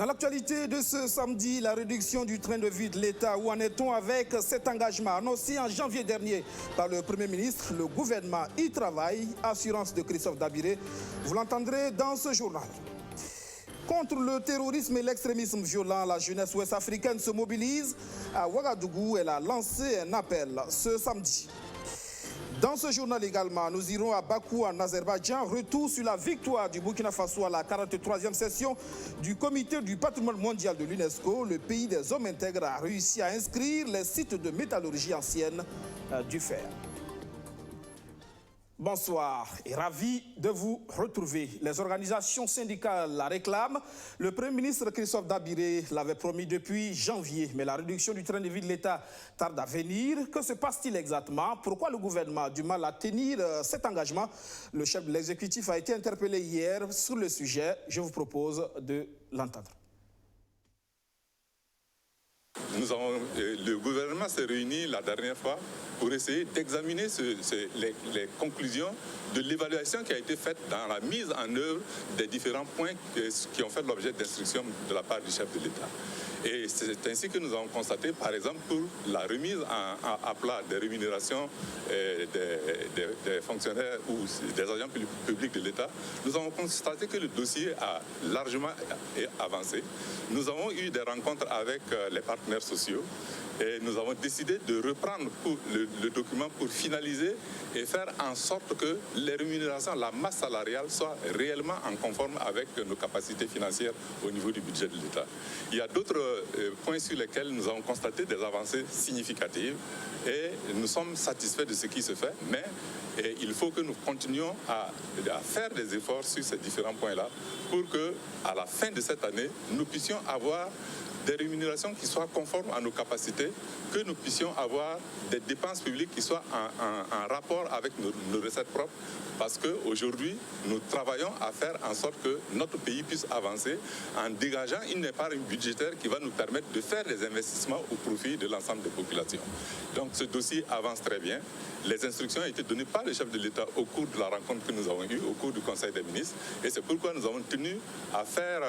Dans l'actualité de ce samedi, la réduction du train de vie de l'État. Où en est-on avec cet engagement annoncé en janvier dernier par le Premier ministre? Le gouvernement y travaille. Assurance de Christophe Dabiré. Vous l'entendrez dans ce journal. Contre le terrorisme et l'extrémisme violent, la jeunesse ouest-africaine se mobilise. À Ouagadougou, elle a lancé un appel ce samedi. Dans ce journal également, nous irons à Bakou en Azerbaïdjan. Retour sur la victoire du Burkina Faso à la 43e session du Comité du patrimoine mondial de l'UNESCO. Le pays des hommes intègres a réussi à inscrire les sites de métallurgie ancienne du fer. Bonsoir et ravi de vous retrouver. Les organisations syndicales la réclament. Le Premier ministre Christophe Dabiré l'avait promis depuis janvier, mais la réduction du train de vie de l'État tarde à venir. Que se passe-t-il exactement? Pourquoi le gouvernement a du mal à tenir cet engagement? Le chef de l'exécutif a été interpellé hier sur le sujet. Je vous propose de l'entendre. Le gouvernement s'est réuni la dernière fois pour essayer d'examiner les conclusions de l'évaluation qui a été faite dans la mise en œuvre des différents points qui ont fait l'objet d'instructions de la part du chef de l'État. Et c'est ainsi que nous avons constaté, par exemple, pour la remise à plat des rémunérations des fonctionnaires ou des agents publics de l'État, nous avons constaté que le dossier a largement avancé. Nous avons eu des rencontres avec les partenaires sociaux et nous avons décidé de reprendre le document pour finaliser et faire en sorte que les rémunérations, la masse salariale soit réellement en conforme avec nos capacités financières au niveau du budget de l'État. Il y a d'autres points sur lesquels nous avons constaté des avancées significatives et nous sommes satisfaits de ce qui se fait, mais il faut que nous continuions à faire des efforts sur ces différents points-là pour que, à la fin de cette année, nous puissions avoir des rémunérations qui soient conformes à nos capacités, que nous puissions avoir des dépenses publiques qui soient en rapport avec nos recettes propres, parce qu'aujourd'hui, nous travaillons à faire en sorte que notre pays puisse avancer en dégageant une épargne budgétaire qui va nous permettre de faire des investissements au profit de l'ensemble des populations. Donc ce dossier avance très bien. Les instructions ont été données par le chef de l'État au cours de la rencontre que nous avons eue, au cours du Conseil des ministres, et c'est pourquoi nous avons tenu à faire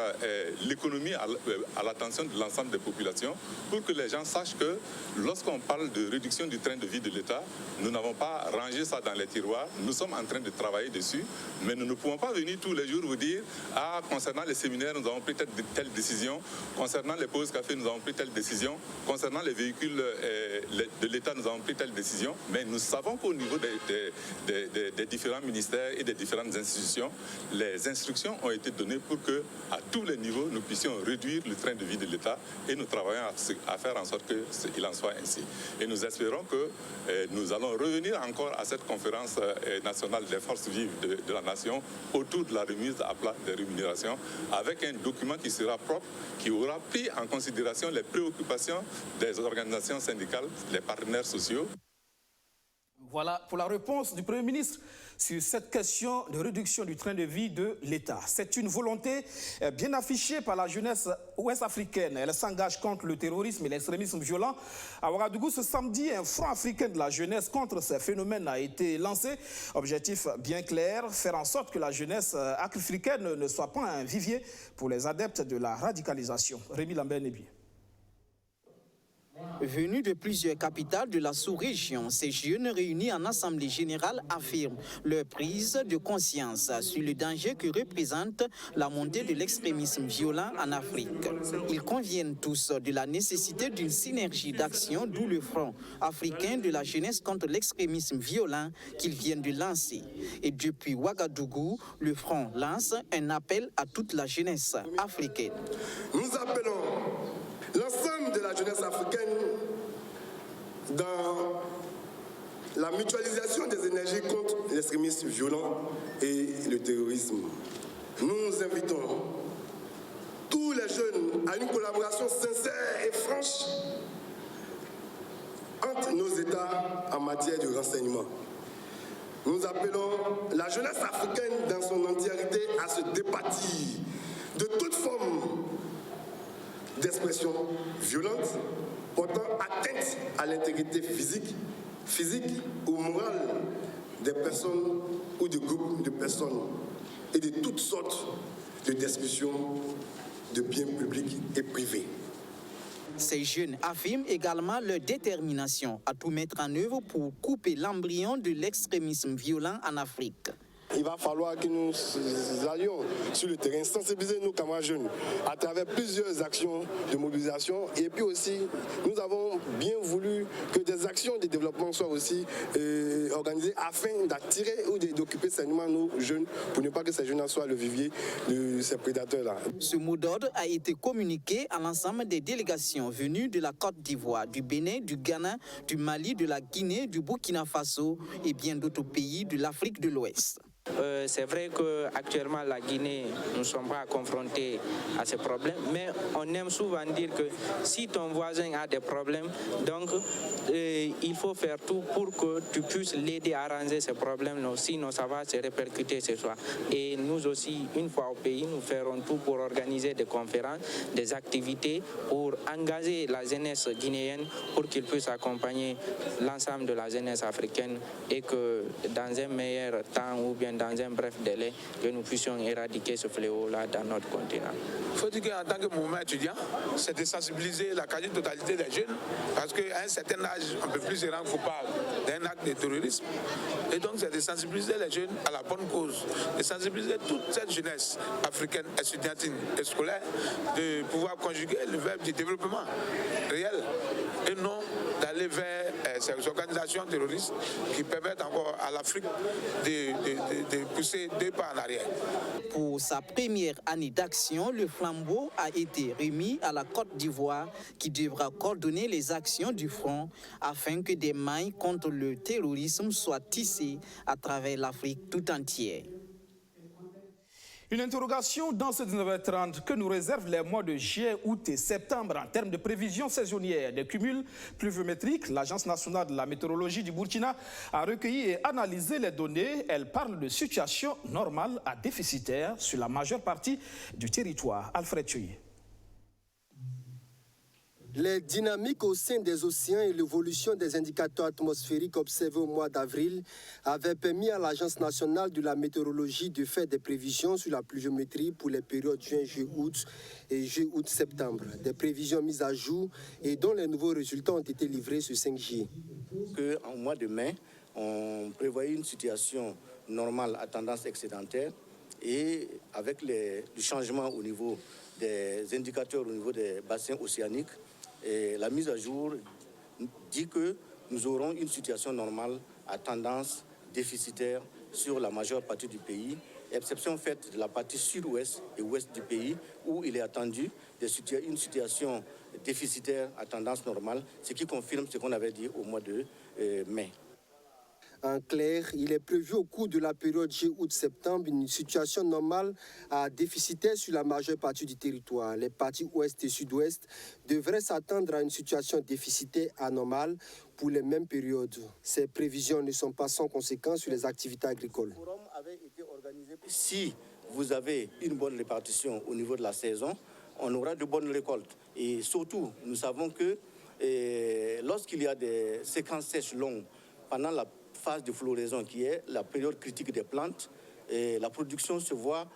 l'économie à l'attention de l'ensemble des populations pour que les gens sachent que lorsqu'on parle de réduction du train de vie de l'État, nous n'avons pas rangé ça dans les tiroirs, nous sommes en train de travailler dessus, mais nous ne pouvons pas venir tous les jours vous dire « Ah, concernant les séminaires, nous avons pris telle décision, concernant les pauses café, nous avons pris telle décision, concernant les véhicules de l'État, nous avons pris telle décision », mais nous savons qu'au niveau des différents ministères et des différentes institutions, les instructions ont été données pour que, à tous les niveaux, nous puissions réduire le train de vie de l'État et nous travaillons à faire en sorte qu'il en soit ainsi. Et nous espérons que nous allons revenir encore à cette conférence nationale des forces vives de la nation autour de la remise à plat des rémunérations avec un document qui sera propre, qui aura pris en considération les préoccupations des organisations syndicales, les partenaires sociaux. Voilà pour la réponse du Premier ministre sur cette question de réduction du train de vie de l'État. C'est une volonté bien affichée par la jeunesse ouest-africaine. Elle s'engage contre le terrorisme et l'extrémisme violent. À Ouagadougou, ce samedi, un front africain de la jeunesse contre ces phénomènes a été lancé. Objectif bien clair, faire en sorte que la jeunesse africaine ne soit pas un vivier pour les adeptes de la radicalisation. Rémi Lambert-Nébier. Venus de plusieurs capitales de la sous-région, ces jeunes réunis en assemblée générale affirment leur prise de conscience sur le danger que représente la montée de l'extrémisme violent en Afrique. Ils conviennent tous de la nécessité d'une synergie d'action, d'où le Front africain de la jeunesse contre l'extrémisme violent qu'ils viennent de lancer. Et depuis Ouagadougou, le Front lance un appel à toute la jeunesse africaine. Nous appelons l'ensemble de la jeunesse africaine dans la mutualisation des énergies contre l'extrémisme violent et le terrorisme. Nous invitons tous les jeunes à une collaboration sincère et franche entre nos États en matière de renseignement. Nous appelons la jeunesse africaine dans son entièreté à se départir de toute forme d'expression violente portant atteinte à l'intégrité physique ou morale des personnes ou de groupes de personnes et de toutes sortes de discussions de biens publics et privés. Ces jeunes affirment également leur détermination à tout mettre en œuvre pour couper l'embryon de l'extrémisme violent en Afrique. Il va falloir que nous allions sur le terrain, sensibiliser nos camarades jeunes à travers plusieurs actions de mobilisation. Et puis aussi, nous avons bien voulu que des actions de développement soient aussi organisées afin d'attirer ou d'occuper sainement nos jeunes pour ne pas que ces jeunes soient le vivier de ces prédateurs-là. Ce mot d'ordre a été communiqué à l'ensemble des délégations venues de la Côte d'Ivoire, du Bénin, du Ghana, du Mali, de la Guinée, du Burkina Faso et bien d'autres pays de l'Afrique de l'Ouest. C'est vrai qu'actuellement, la Guinée, nous ne sommes pas confrontés à ces problèmes, mais on aime souvent dire que si ton voisin a des problèmes, donc il faut faire tout pour que tu puisses l'aider à arranger ces problèmes, sinon ça va se répercuter ce soir. Et nous aussi, une fois au pays, nous ferons tout pour organiser des conférences, des activités, pour engager la jeunesse guinéenne, pour qu'ils puissent accompagner l'ensemble de la jeunesse africaine et que dans un meilleur temps ou bien dans un bref délai, que nous puissions éradiquer ce fléau-là dans notre continent. Il faut dire qu'en tant que mouvement étudiant, c'est de sensibiliser la quasi-totalité des jeunes, parce qu'à un certain âge, on ne peut plus se rendre coupable d'un acte de terrorisme. Et donc, c'est de sensibiliser les jeunes à la bonne cause, de sensibiliser toute cette jeunesse africaine, étudiantine et scolaire, de pouvoir conjuguer le verbe du développement réel et non d'aller vers ces organisations terroristes qui permettent encore à l'Afrique de pousser 2 pas en arrière. Pour sa première année d'action, le flambeau a été remis à la Côte d'Ivoire qui devra coordonner les actions du front afin que des mailles contre le terrorisme soient tissées à travers l'Afrique tout entière. Une interrogation dans ce 19h30 que nous réservent les mois de juillet, août et septembre en termes de prévisions saisonnières. Des cumuls pluviométriques, l'Agence nationale de la météorologie du Burkina a recueilli et analysé les données. Elle parle de situation normale à déficitaire sur la majeure partie du territoire. Alfred Chouye. Les dynamiques au sein des océans et l'évolution des indicateurs atmosphériques observés au mois d'avril avaient permis à l'Agence nationale de la météorologie de faire des prévisions sur la pluviométrie pour les périodes juin, juillet, août et juillet, août, septembre. Des prévisions mises à jour et dont les nouveaux résultats ont été livrés ce 5 juillet. Au mois de mai, on prévoyait une situation normale à tendance excédentaire et avec le changement au niveau des indicateurs au niveau des bassins océaniques, et la mise à jour dit que nous aurons une situation normale à tendance déficitaire sur la majeure partie du pays, exception faite de la partie sud-ouest et ouest du pays où il est attendu une situation déficitaire à tendance normale, ce qui confirme ce qu'on avait dit au mois de mai. En clair, il est prévu au cours de la période juillet-août-septembre une situation normale à déficitaire sur la majeure partie du territoire. Les parties ouest et sud-ouest devraient s'attendre à une situation déficitaire anormale pour les mêmes périodes. Ces prévisions ne sont pas sans conséquences sur les activités agricoles. Le forum avait été organisé. Si vous avez une bonne répartition au niveau de la saison, on aura de bonnes récoltes. Et surtout, nous savons que lorsqu'il y a des séquences sèches longues pendant la phase de floraison qui est la période critique des plantes, la production se voit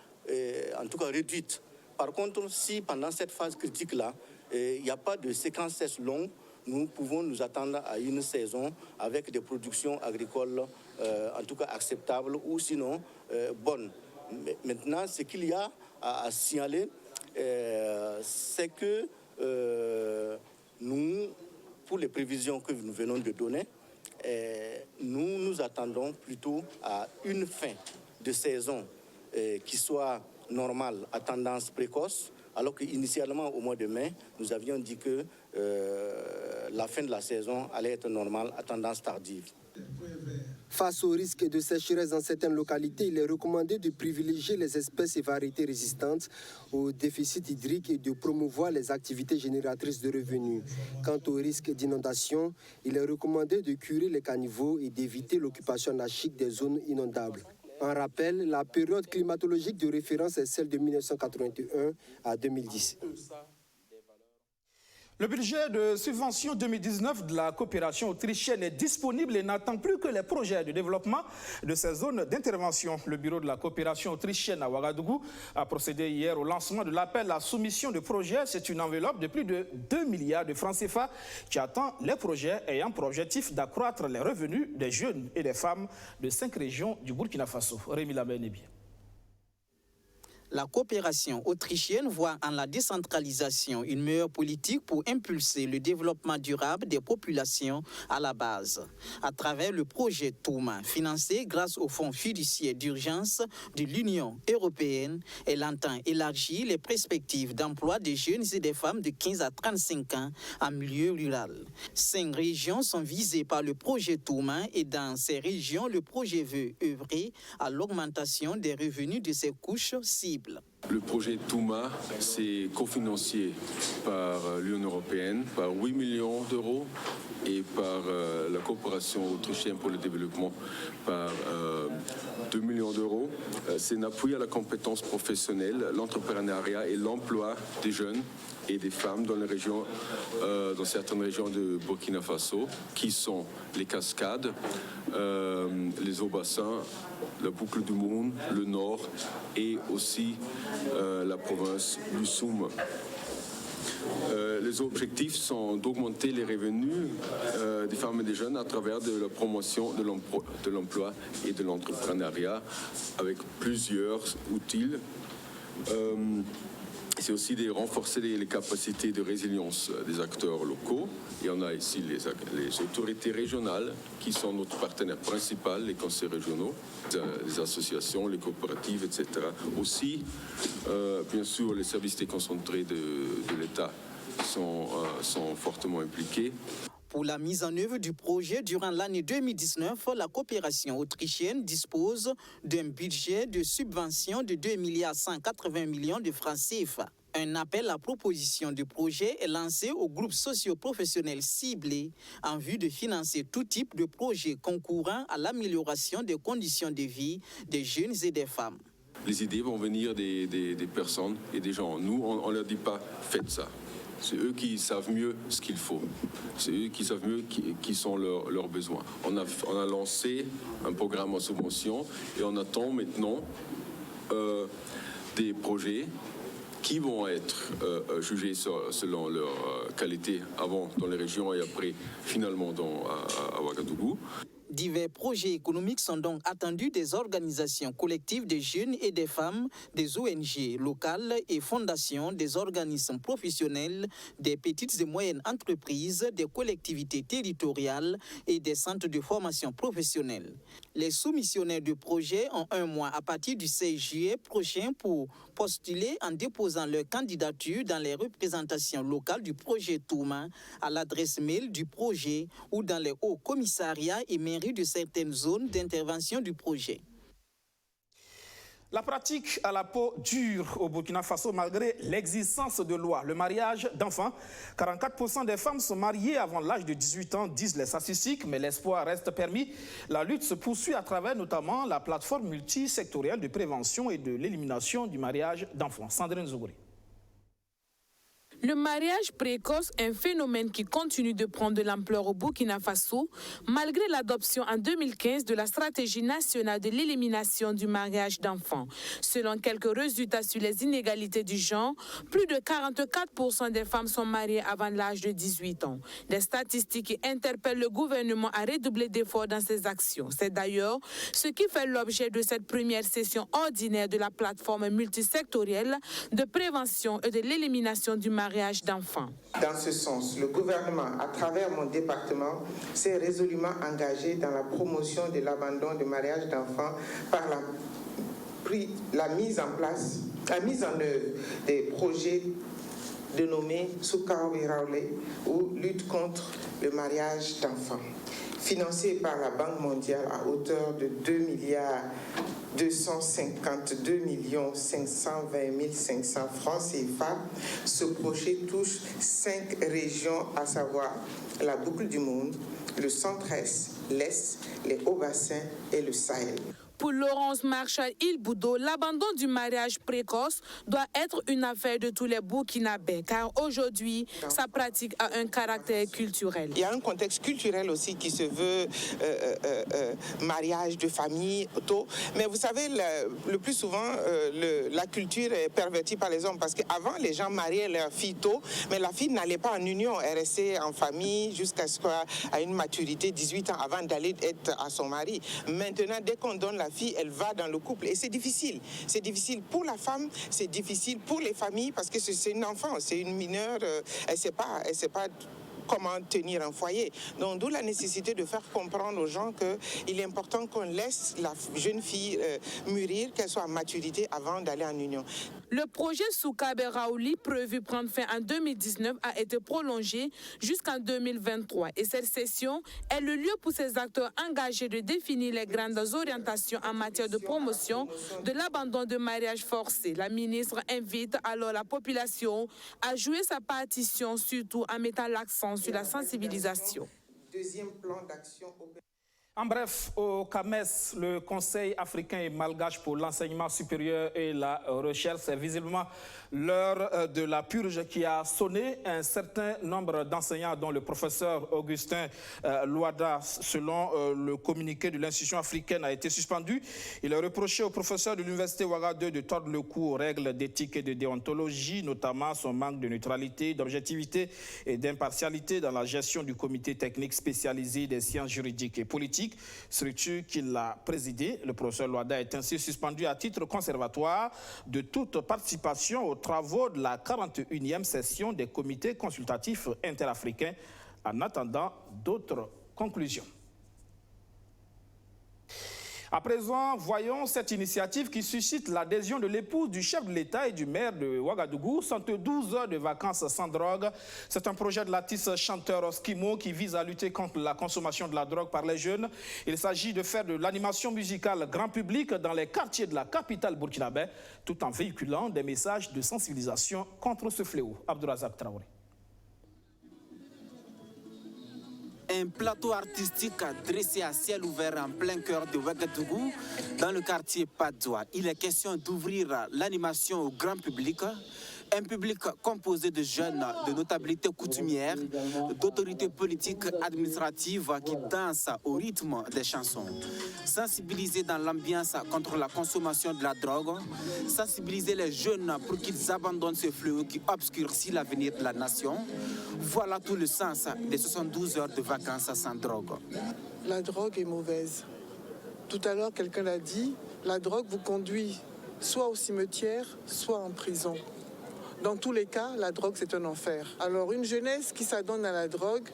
en tout cas réduite. Par contre, si pendant cette phase critique-là, il n'y a pas de séquence sèche longue, nous pouvons nous attendre à une saison avec des productions agricoles en tout cas acceptables ou sinon bonnes. Maintenant, ce qu'il y a à signaler, c'est que nous, pour les prévisions que nous venons de donner, nous nous attendons plutôt à une fin de saison qui soit normale à tendance précoce, alors qu'initialement au mois de mai, nous avions dit que la fin de la saison allait être normale à tendance tardive. Face au risque de sécheresse dans certaines localités, il est recommandé de privilégier les espèces et variétés résistantes au déficit hydrique et de promouvoir les activités génératrices de revenus. Quant au risque d'inondation, il est recommandé de curer les caniveaux et d'éviter l'occupation anarchique des zones inondables. En rappel, la période climatologique de référence est celle de 1981 à 2010. Le budget de subvention 2019 de la coopération autrichienne est disponible et n'attend plus que les projets de développement de ces zones d'intervention. Le bureau de la coopération autrichienne à Ouagadougou a procédé hier au lancement de l'appel à soumission de projets. C'est une enveloppe de plus de 2 milliards de francs CFA qui attend les projets ayant pour objectif d'accroître les revenus des jeunes et des femmes de 5 régions du Burkina Faso. Rémi Lamé-Nébi. La coopération autrichienne voit en la décentralisation une meilleure politique pour impulser le développement durable des populations à la base. À travers le projet Touma, financé grâce au Fonds fiduciaire d'urgence de l'Union européenne, elle entend élargir les perspectives d'emploi des jeunes et des femmes de 15 à 35 ans en milieu rural. 5 régions sont visées par le projet Touma et dans ces régions, le projet veut œuvrer à l'augmentation des revenus de ces couches cibles. Le projet Touma, c'est cofinancé par l'Union européenne, par 8 millions d'euros et par la coopération autrichienne pour le développement par 2 millions d'euros. C'est un appui à la compétence professionnelle, l'entrepreneuriat et l'emploi des jeunes et des femmes dans les régions, dans certaines régions de Burkina Faso, qui sont les Cascades, les Hauts-Bassins, la boucle du Monde, le Nord et aussi la province du Soum. Les objectifs sont d'augmenter les revenus des femmes et des jeunes à travers de la promotion de l'emploi et de l'entrepreneuriat avec plusieurs outils. C'est aussi de renforcer les capacités de résilience des acteurs locaux. Et on a ici les autorités régionales qui sont notre partenaire principal, les conseils régionaux, les associations, les coopératives, etc. Aussi, bien sûr, les services déconcentrés de l'État sont fortement impliqués. Pour la mise en œuvre du projet durant l'année 2019, la coopération autrichienne dispose d'un budget de subvention de 2,180 milliards de francs CFA. Un appel à proposition de projet est lancé aux groupes socio-professionnels ciblés en vue de financer tout type de projet concourant à l'amélioration des conditions de vie des jeunes et des femmes. Les idées vont venir des personnes et des gens. Nous, on ne leur dit pas « faites ça ». C'est eux qui savent mieux ce qu'il faut. C'est eux qui savent mieux qui sont leurs besoins. On a lancé un programme en subvention et on attend maintenant des projets qui vont être jugés selon leur qualité avant dans les régions et après finalement à Ouagadougou. Divers projets économiques sont donc attendus des organisations collectives des jeunes et des femmes, des ONG locales et fondations, des organismes professionnels, des petites et moyennes entreprises, des collectivités territoriales et des centres de formation professionnelle. Les soumissionnaires de projets ont 1 mois à partir du 16 juillet prochain pour postuler en déposant leur candidature dans les représentations locales du projet Touma à l'adresse mail du projet ou dans les hauts commissariats et mairies de certaines zones d'intervention du projet. La pratique à la peau dure au Burkina Faso malgré l'existence de lois. Le mariage d'enfants, 44% des femmes sont mariées avant l'âge de 18 ans, disent les statistiques, mais l'espoir reste permis. La lutte se poursuit à travers notamment la plateforme multisectorielle de prévention et de l'élimination du mariage d'enfants. Sandrine Zougouri. Le mariage précoce est un phénomène qui continue de prendre de l'ampleur au Burkina Faso, malgré l'adoption en 2015 de la stratégie nationale de l'élimination du mariage d'enfants. Selon quelques résultats sur les inégalités du genre, plus de 44% des femmes sont mariées avant l'âge de 18 ans. Des statistiques qui interpellent le gouvernement à redoubler d'efforts dans ses actions. C'est d'ailleurs ce qui fait l'objet de cette première session ordinaire de la plateforme multisectorielle de prévention et de l'élimination du mariage d'enfants. Dans ce sens, le gouvernement, à travers mon département, s'est résolument engagé dans la promotion de l'abandon du mariage d'enfants par la mise en œuvre des projets dénommés Sukao Raoulé ou lutte contre le mariage d'enfants. Financé par la Banque mondiale à hauteur de 2,252 520 500 francs CFA, ce projet touche 5 régions, à savoir la boucle du Monde, le centre-est, l'Est, les Hauts-Bassins et le Sahel. Pour Laurence Marshall-Ilboudo, l'abandon du mariage précoce doit être une affaire de tous les Burkinabés, car aujourd'hui, sa pratique a un caractère culturel. Il y a un contexte culturel aussi qui se veut mariage de famille, tôt. Mais vous savez, le plus souvent, la culture est pervertie par les hommes, parce qu'avant, les gens mariaient leur fille tôt, mais la fille n'allait pas en union, elle restait en famille jusqu'à ce qu'elle ait une maturité, 18 ans, avant d'aller être à son mari. Maintenant, dès qu'on donne la fille, elle va dans le couple. Et c'est difficile. C'est difficile pour la femme, c'est difficile pour les familles, parce que c'est une enfant, c'est une mineure, elle ne sait pas comment tenir un foyer. Donc d'où la nécessité de faire comprendre aux gens qu'il est important qu'on laisse la jeune fille mûrir, qu'elle soit à maturité avant d'aller en union. Le projet Soukabe Raouli, prévu prendre fin en 2019, a été prolongé jusqu'en 2023. Et cette session est le lieu pour ces acteurs engagés de définir les grandes orientations en matière de promotion de l'abandon de mariage forcé. La ministre invite alors la population à jouer sa partition, surtout en mettant l'accent sur la sensibilisation. Deuxième plan d'action. En bref, au CAMES, le Conseil africain et malgache pour l'enseignement supérieur et la recherche, c'est visiblement l'heure de la purge qui a sonné. Un certain nombre d'enseignants, dont le professeur Augustin Louada, selon le communiqué de l'institution africaine, a été suspendu. Il a reproché au professeur de l'université Ouagadougou de tordre le cou aux règles d'éthique et de déontologie, notamment son manque de neutralité, d'objectivité et d'impartialité dans la gestion du comité technique spécialisé des sciences juridiques et politiques, structure qu'il a présidée. Le professeur Louada est ainsi suspendu à titre conservatoire de toute participation aux travaux de la 41e session des comités consultatifs interafricains en attendant d'autres conclusions. À présent, voyons cette initiative qui suscite l'adhésion de l'épouse du chef de l'État et du maire de Ouagadougou. 112 heures de vacances sans drogue. C'est un projet de l'artiste chanteur Skimo qui vise à lutter contre la consommation de la drogue par les jeunes. Il s'agit de faire de l'animation musicale grand public dans les quartiers de la capitale burkinabé, tout en véhiculant des messages de sensibilisation contre ce fléau. Abdourazak Traoré. Un plateau artistique dressé à ciel ouvert en plein cœur de Ouagadougou, dans le quartier Padoua. Il est question d'ouvrir l'animation au grand public. Un public composé de jeunes, de notabilités coutumières, d'autorités politiques administratives qui dansent au rythme des chansons. Sensibiliser dans l'ambiance contre la consommation de la drogue, sensibiliser les jeunes pour qu'ils abandonnent ce fléau qui obscurcit l'avenir de la nation. Voilà tout le sens des 72 heures de vacances sans drogue. La drogue est mauvaise. Tout à l'heure, quelqu'un l'a dit, la drogue vous conduit soit au cimetière, soit en prison. Dans tous les cas, la drogue, c'est un enfer. Alors, une jeunesse qui s'adonne à la drogue,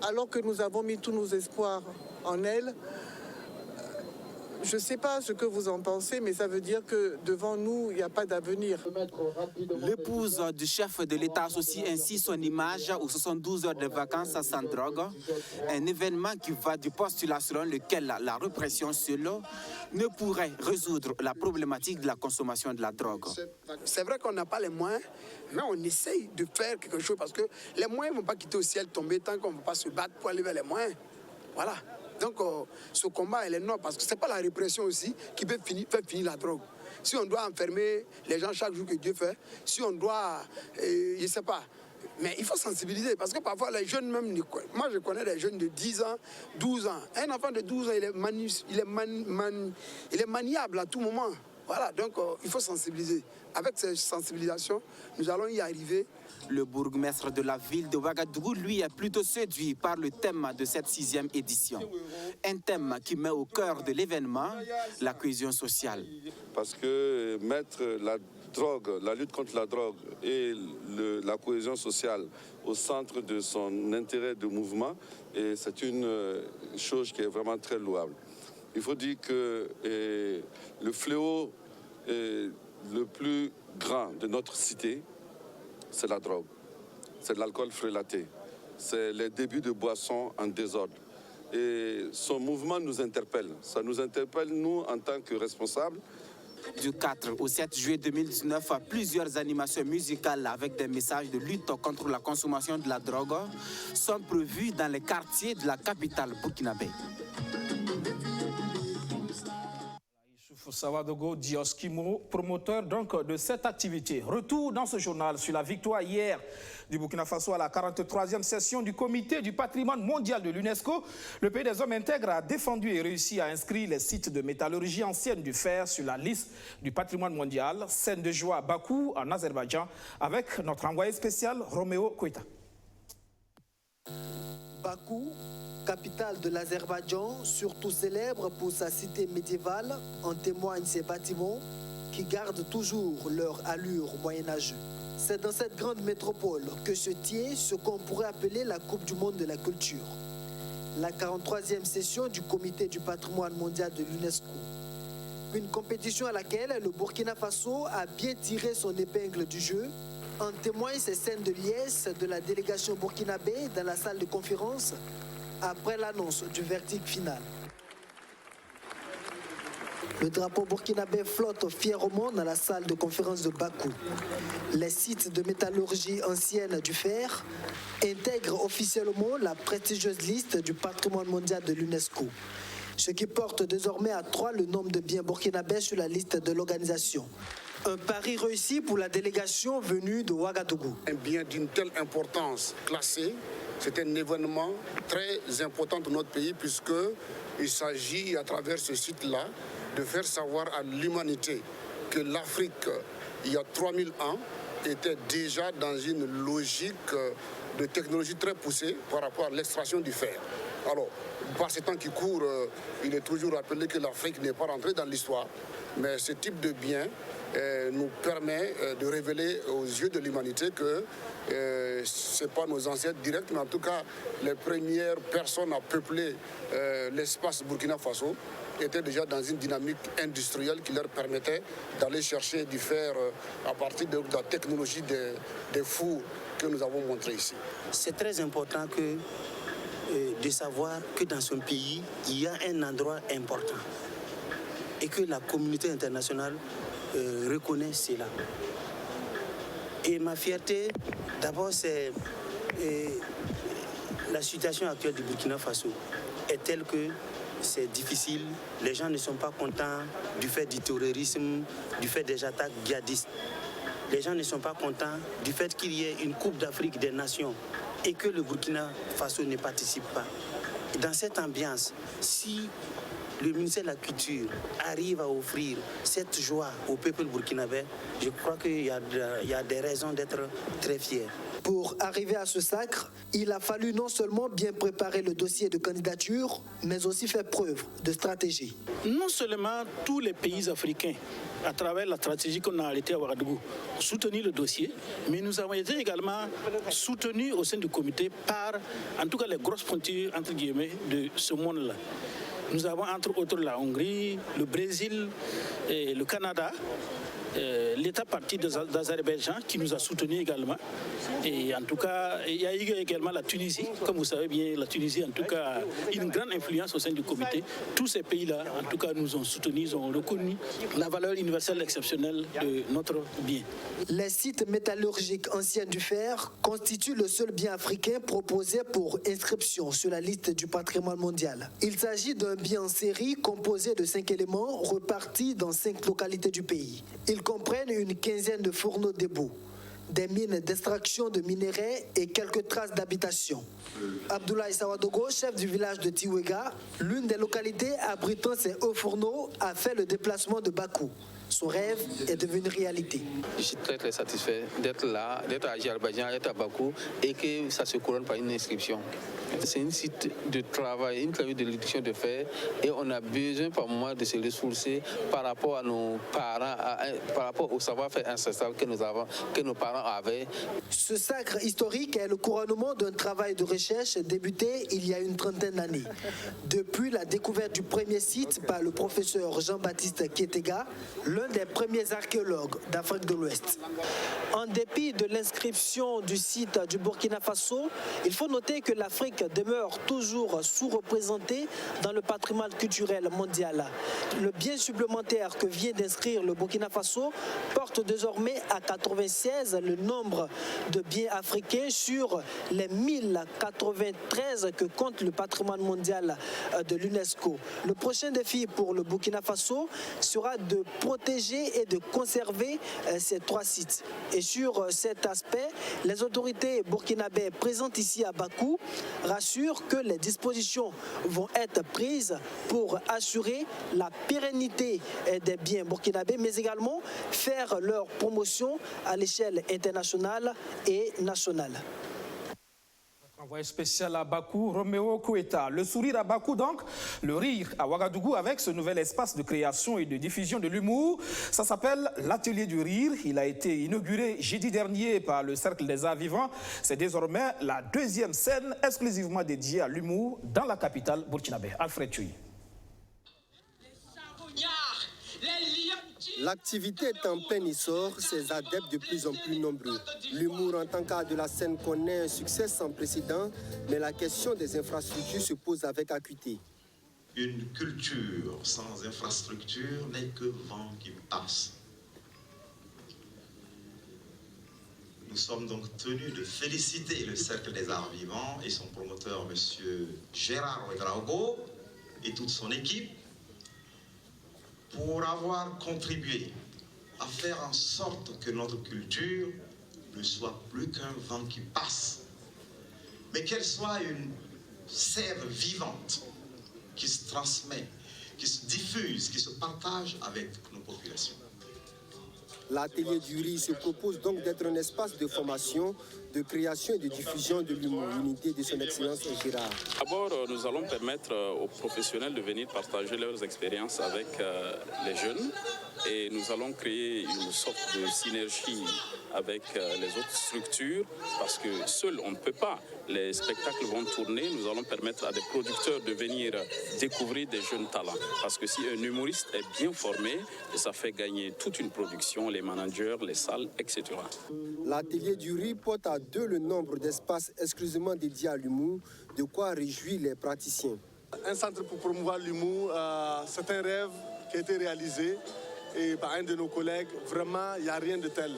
alors que nous avons mis tous nos espoirs en elle, je ne sais pas ce que vous en pensez, mais ça veut dire que devant nous, il n'y a pas d'avenir. L'épouse du chef de l'État associe ainsi son image aux 72 heures de vacances sans drogue, un événement qui va du postulat selon lequel la répression seule ne pourrait résoudre la problématique de la consommation de la drogue. C'est vrai qu'on n'a pas les moyens, mais on essaye de faire quelque chose parce que les moyens ne vont pas quitter au ciel tomber tant qu'on ne va pas se battre pour aller vers les moyens. Voilà. Donc, ce combat, elle est noble parce que ce n'est pas la répression aussi qui peut faire finir la drogue. Si on doit enfermer les gens chaque jour que Dieu fait, si on doit, je ne sais pas, mais il faut sensibiliser parce que parfois les jeunes même, moi je connais des jeunes de 10 ans, 12 ans. Un enfant de 12 ans, il est maniable à tout moment. Voilà, donc il faut sensibiliser. Avec cette sensibilisation, nous allons y arriver. Le bourgmestre de la ville de Ouagadougou, lui, est plutôt séduit par le thème de cette 6e édition. Un thème qui met au cœur de l'événement la cohésion sociale. Parce que mettre la drogue, la lutte contre la drogue et la cohésion sociale au centre de son intérêt de mouvement, c'est une chose qui est vraiment très louable. Il faut dire que le fléau le plus grand de notre cité, c'est la drogue, c'est l'alcool frélaté, c'est les débuts de boissons en désordre. Et son mouvement nous interpelle. Ça nous interpelle, nous, en tant que responsables. Du 4 au 7 juillet 2019, plusieurs animations musicales avec des messages de lutte contre la consommation de la drogue sont prévues dans les quartiers de la capitale burkinabé. Sawadogo Dioskimo, promoteur donc de cette activité. Retour dans ce journal sur la victoire hier du Burkina Faso à la 43e session du comité du patrimoine mondial de l'UNESCO. Le pays des hommes intègres a défendu et réussi à inscrire les sites de métallurgie ancienne du fer sur la liste du patrimoine mondial. Scène de joie à Bakou, en Azerbaïdjan, avec notre envoyé spécial Roméo Koïta. Bakou, capitale de l'Azerbaïdjan, surtout célèbre pour sa cité médiévale, en témoignent ses bâtiments qui gardent toujours leur allure moyenâgeuse. C'est dans cette grande métropole que se tient ce qu'on pourrait appeler la Coupe du monde de la culture. La 43e session du comité du patrimoine mondial de l'UNESCO. Une compétition à laquelle le Burkina Faso a bien tiré son épingle du jeu. En témoignent ces scènes de liesse de la délégation burkinabé dans la salle de conférence après l'annonce du verdict final. Le drapeau burkinabé flotte fièrement dans la salle de conférence de Bakou. Les sites de métallurgie ancienne du fer intègrent officiellement la prestigieuse liste du patrimoine mondial de l'UNESCO, ce qui porte désormais à 3 le nombre de biens burkinabés sur la liste de l'organisation. Un pari réussi pour la délégation venue de Ouagadougou. Un bien d'une telle importance classé, c'est un événement très important pour notre pays puisqu'il s'agit à travers ce site-là de faire savoir à l'humanité que l'Afrique, il y a 3000 ans, était déjà dans une logique de technologie très poussée par rapport à l'extraction du fer. Alors, par ces temps qui courent, il est toujours rappelé que l'Afrique n'est pas rentrée dans l'histoire, mais ce type de bien nous permet de révéler aux yeux de l'humanité que ce n'est pas nos ancêtres directs, mais en tout cas, les premières personnes à peupler l'espace Burkina Faso étaient déjà dans une dynamique industrielle qui leur permettait d'aller chercher du fer à partir de la technologie des fours que nous avons montré ici. C'est très important de savoir que dans son pays, il y a un endroit important et que la communauté internationale reconnaît cela. Et ma fierté, d'abord, c'est la situation actuelle du Burkina Faso est telle que c'est difficile. Les gens ne sont pas contents du fait du terrorisme, du fait des attaques djihadistes. Les gens ne sont pas contents du fait qu'il y ait une Coupe d'Afrique des Nations et que le Burkina Faso ne participe pas. Et dans cette ambiance, si le ministère de la Culture arrive à offrir cette joie au peuple burkinabé, je crois qu'il y a des raisons d'être très fiers. Pour arriver à ce sacre, il a fallu non seulement bien préparer le dossier de candidature, mais aussi faire preuve de stratégie. Non seulement tous les pays africains, à travers la stratégie qu'on a arrêtée à Ouagadougou, ont soutenu le dossier, mais nous avons été également soutenus au sein du comité par, en tout cas, les grosses frontières, entre guillemets, de ce monde-là. Nous avons entre autres la Hongrie, le Brésil et le Canada, l'État parti d'Azerbaïdjan qui nous a soutenus également. Et en tout cas, il y a eu également la Tunisie. Comme vous savez bien, la Tunisie, en tout cas, a une grande influence au sein du comité. Tous ces pays-là, en tout cas, nous ont soutenus, ils ont reconnu la valeur universelle exceptionnelle de notre bien. Les sites métallurgiques anciens du fer constituent le seul bien africain proposé pour inscription sur la liste du patrimoine mondial. Il s'agit d'un bien en série composé de 5 éléments repartis dans 5 localités du pays. Ils comprennent une quinzaine de fourneaux d'ébou, des mines d'extraction de minerais et quelques traces d'habitation. Abdoulaye Sawadogo, chef du village de Tiwega, l'une des localités abritant ces hauts fourneaux, a fait le déplacement de Bakou. Son rêve est devenu réalité. Je suis très satisfait d'être là, d'être à Azerbaïdjan, d'être à Bakou et que ça se couronne par une inscription. C'est un site de travail, une travail de réduction de fer et on a besoin par moment de se ressourcer par rapport à nos parents, par rapport au savoir-faire ancestral que nos parents avaient. Ce sacre historique est le couronnement d'un travail de recherche débuté il y a une trentaine d'années. Depuis la découverte du premier site par le professeur Jean-Baptiste Kietega, l'un l'un des premiers archéologues d'Afrique de l'Ouest. En dépit de l'inscription du site du Burkina Faso, il faut noter que l'Afrique demeure toujours sous-représentée dans le patrimoine culturel mondial. Le bien supplémentaire que vient d'inscrire le Burkina Faso porte désormais à 96 le nombre de biens africains sur les 1093 que compte le patrimoine mondial de l'UNESCO. Le prochain défi pour le Burkina Faso sera de protéger et de conserver ces 3 sites. Et sur cet aspect, les autorités burkinabées présentes ici à Bakou rassurent que les dispositions vont être prises pour assurer la pérennité des biens burkinabés, mais également faire leur promotion à l'échelle internationale et nationale. Envoyé spécial à Bakou, Roméo Koueta. Le sourire à Bakou donc, le rire à Ouagadougou avec ce nouvel espace de création et de diffusion de l'humour. Ça s'appelle l'Atelier du Rire. Il a été inauguré jeudi dernier par le Cercle des Arts Vivants. C'est désormais la 2e scène exclusivement dédiée à l'humour dans la capitale burkinabé. Alfred Thuy. L'activité est en plein essor, ses adeptes de plus en plus nombreux. L'humour en tant qu'art de la scène connaît un succès sans précédent, mais la question des infrastructures se pose avec acuité. Une culture sans infrastructure n'est que vent qui passe. Nous sommes donc tenus de féliciter le Cercle des Arts Vivants et son promoteur, M. Gérard Ouedraogo, et toute son équipe, pour avoir contribué à faire en sorte que notre culture ne soit plus qu'un vent qui passe, mais qu'elle soit une sève vivante qui se transmet, qui se diffuse, qui se partage avec nos populations. L'Atelier du Rire se propose donc d'être un espace de formation, de création et de diffusion de l'humour, unité de son Excellence Gérard. D'abord, nous allons permettre aux professionnels de venir partager leurs expériences avec les jeunes et nous allons créer une sorte de synergie avec les autres structures parce que seul on ne peut pas. Les spectacles vont tourner, nous allons permettre à des producteurs de venir découvrir des jeunes talents parce que si un humoriste est bien formé, ça fait gagner toute une production, les managers, les salles, etc. L'Atelier du Rire porte à 2 le nombre d'espaces exclusivement dédiés à l'humour, de quoi réjouir les praticiens. Un centre pour promouvoir l'humour, c'est un rêve qui a été réalisé et par un de nos collègues. Vraiment, il n'y a rien de tel.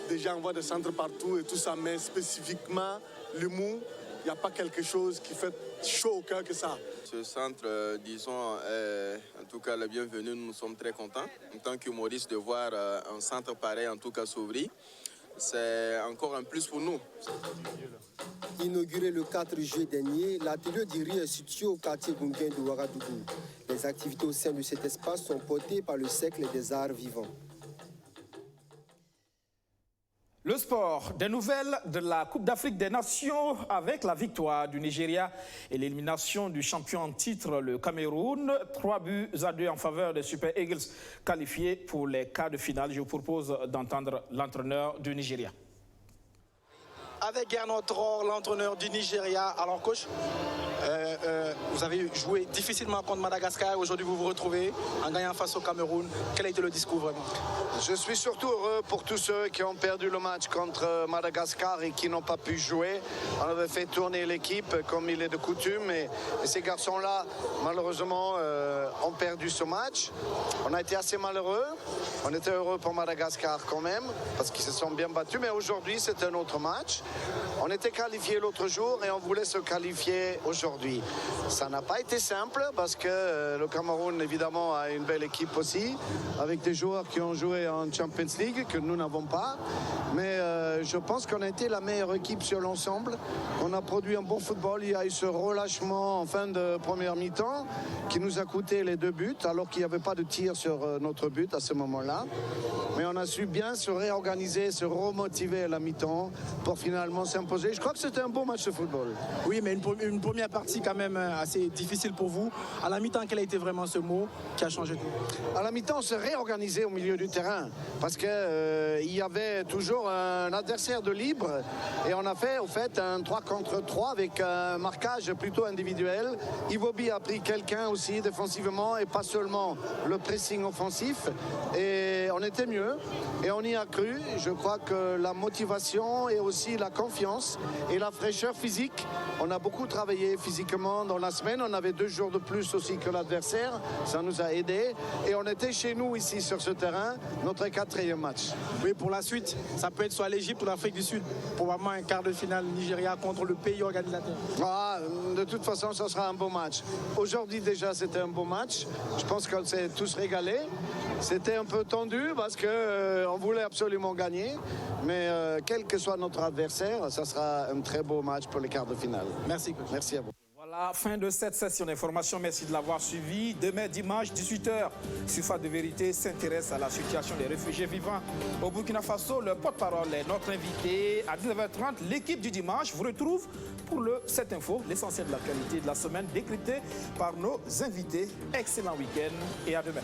Déjà, on voit des centres partout et tout ça, mais spécifiquement l'humour, il n'y a pas quelque chose qui fait chaud au cœur que ça. Ce centre, disons, est en tout cas le bienvenu. Nous sommes très contents en tant qu'humoristes de voir un centre pareil en tout cas s'ouvrir. C'est encore un plus pour nous. Inauguré le 4 juillet dernier, l'Atelier du Rire est situé au quartier Gunguin de Ouagadougou. Les activités au sein de cet espace sont portées par le Cercle des Arts Vivants. Le sport, des nouvelles de la Coupe d'Afrique des Nations avec la victoire du Nigeria et l'élimination du champion en titre, le Cameroun. 3-2 en faveur des Super Eagles qualifiés pour les quarts de finale. Je vous propose d'entendre l'entraîneur du Nigeria. Avec Gernot Rohr, l'entraîneur du Nigeria. Alors coach, vous avez joué difficilement contre Madagascar. Aujourd'hui, vous vous retrouvez en gagnant face au Cameroun. Quel a été le discours vraiment? Je suis surtout heureux pour tous ceux qui ont perdu le match contre Madagascar et qui n'ont pas pu jouer. On avait fait tourner l'équipe comme il est de coutume et ces garçons-là, malheureusement, ont perdu ce match. On a été assez malheureux. On était heureux pour Madagascar quand même parce qu'ils se sont bien battus. Mais aujourd'hui, c'est un autre match. On était qualifié l'autre jour et on voulait se qualifier aujourd'hui. Ça n'a pas été simple parce que le Cameroun, évidemment, a une belle équipe aussi, avec des joueurs qui ont joué en Champions League, que nous n'avons pas. Mais je pense qu'on a été la meilleure équipe sur l'ensemble. On a produit un bon football. Il y a eu ce relâchement en fin de première mi-temps qui nous a coûté les 2 buts, alors qu'il n'y avait pas de tir sur notre but à ce moment-là. Mais on a su bien se réorganiser, se remotiver à la mi-temps pour finalement s'imposer imposé. Je crois que c'était un beau match de football. Oui, mais une première partie quand même assez difficile pour vous. À la mi-temps, quel a été vraiment ce mot qui a changé tout? À la mi-temps, on s'est réorganisé au milieu du terrain parce qu'il y avait toujours un adversaire de libre et on a fait au fait un 3 contre 3 avec un marquage plutôt individuel. Iwobi a pris quelqu'un aussi défensivement et pas seulement le pressing offensif et on était mieux et on y a cru. Je crois que la motivation et aussi la confiance et la fraîcheur physique, on a beaucoup travaillé physiquement dans la semaine. On avait 2 jours de plus aussi que l'adversaire, ça nous a aidé et on était chez nous ici sur ce terrain, notre 4e match. Oui, pour la suite, ça peut être soit l'Égypte ou l'Afrique du Sud, probablement un quart de finale Nigeria contre le pays organisateur. De toute façon, ce sera un beau match. Aujourd'hui déjà, c'était un beau match. Je pense qu'on s'est tous régalés. C'était un peu tendu parce qu'on voulait absolument gagner. Mais quel que soit notre adversaire, ça sera un très beau match pour les quarts de finale. Merci, coach. Merci à vous. Voilà, fin de cette session d'information. Merci de l'avoir suivi. Demain, dimanche, 18h, Sufa de Vérité s'intéresse à la situation des réfugiés vivants au Burkina Faso. Le porte-parole est notre invité. À 19h30, l'équipe du dimanche vous retrouve pour le 7 Info, l'essentiel de l'actualité de la semaine décrypté par nos invités. Excellent week-end et à demain.